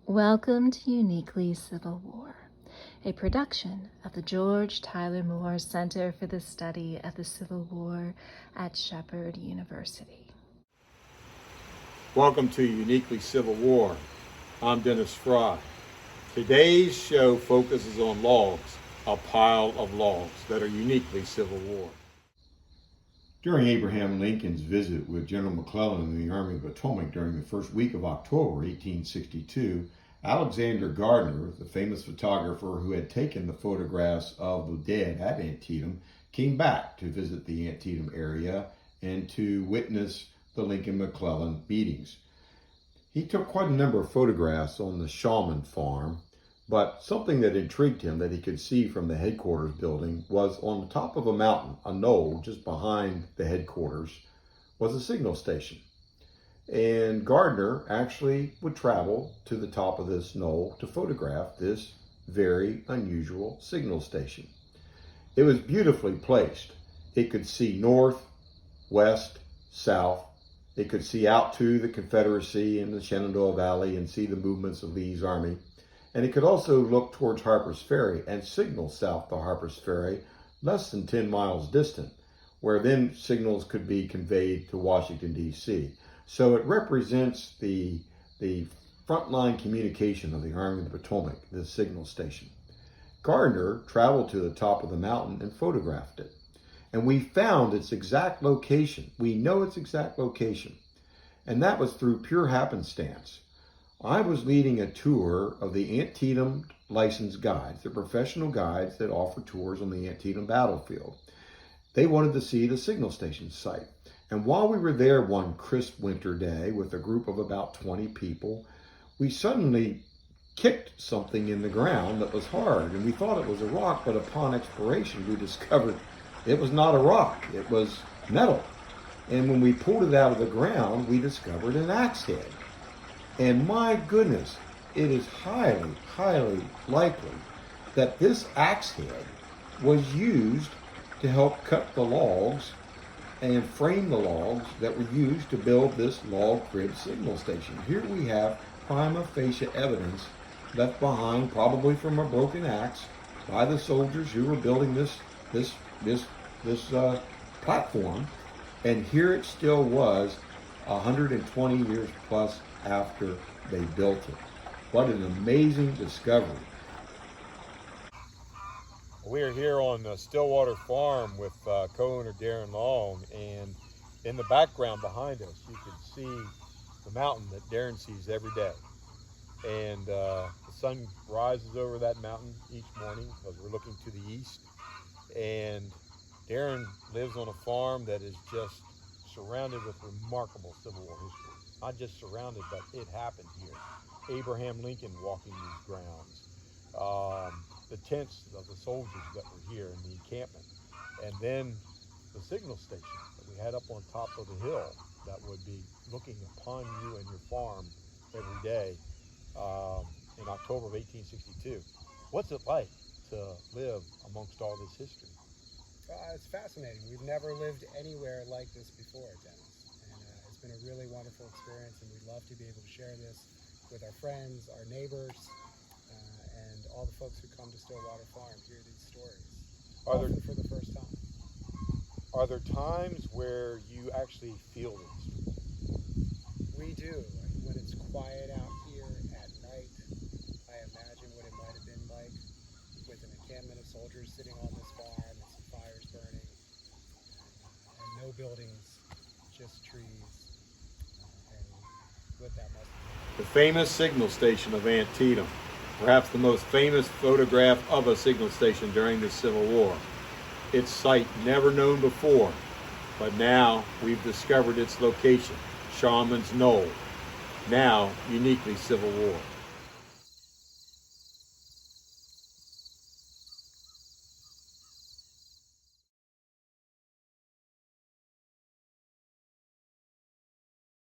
Welcome to Uniquely Civil War, a production of the George Tyler Moore Center for the Study of the Civil War at Shepherd University. Welcome to Uniquely Civil War. I'm Dennis Frye. Today's show focuses on logs, a pile of logs that are uniquely Civil War. During Abraham Lincoln's visit with General McClellan in the Army of the Potomac during the first week of October 1862, Alexander Gardner, the famous photographer who had taken the photographs of the dead at Antietam, came back to visit the Antietam area and to witness the Lincoln-McClellan meetings. He took quite a number of photographs on the Shawman farm, but something that intrigued him that he could see from the headquarters building was on the top of a mountain, a knoll just behind the headquarters, was a signal station. And Gardner actually would travel to the top of this knoll to photograph this very unusual signal station. It was beautifully placed. It could see north, west, south. It could see out to the Confederacy and the Shenandoah Valley and see the movements of Lee's army. And it could also look towards Harper's Ferry and signal south to Harper's Ferry, less than 10 miles distant, where then signals could be conveyed to Washington, D.C. So it represents the frontline communication of the Army of the Potomac, this signal station. Gardner traveled to the top of the mountain and photographed it. And we found its exact location. We know its exact location. And that was through pure happenstance. I was leading a tour of the Antietam licensed guides, the professional guides that offer tours on the Antietam battlefield. They wanted to see the signal station site. And while we were there one crisp winter day with a group of about 20 people, we suddenly kicked something in the ground that was hard. And we thought it was a rock, but upon exploration, we discovered it was not a rock, it was metal. And when we pulled it out of the ground, we discovered an axe head. And my goodness, it is highly, highly likely that this axe head was used to help cut the logs and frame the logs that were used to build this log crib signal station. Here we have prima facie evidence left behind, probably from a broken axe, by the soldiers who were building this platform. And here it still was 120 years plus after they built it. What an amazing discovery. We are here on the Stillwater Farm with co-owner Darren Long, and in the background behind us you can see the mountain that Darren sees every day. And the sun rises over that mountain each morning because we're looking to the east. And Darren lives on a farm that is just surrounded with remarkable Civil War history. Not just surrounded, but it happened here. Abraham Lincoln walking these grounds. The tents of the soldiers that were here in the encampment. And then the signal station that we had up on top of the hill that would be looking upon you and your farm every day in October of 1862. What's it like to live amongst all this history? It's fascinating. We've never lived anywhere like this before, Dennis. And it's been a really wonderful experience, and we'd love to be able to share this with our friends, our neighbors, and all the folks who come to Stillwater Farm, hear these stories, often for the first time. Are there times where you actually feel this? We do. When it's quiet out here at night, I imagine what it might have been like with an encampment of soldiers sitting on this farm and some fires burning, and no buildings, just trees, and what that must be. The famous signal station of Antietam, perhaps the most famous photograph of a signal station during the Civil War. Its site never known before, but now we've discovered its location, Shawman's Knoll, now uniquely Civil War.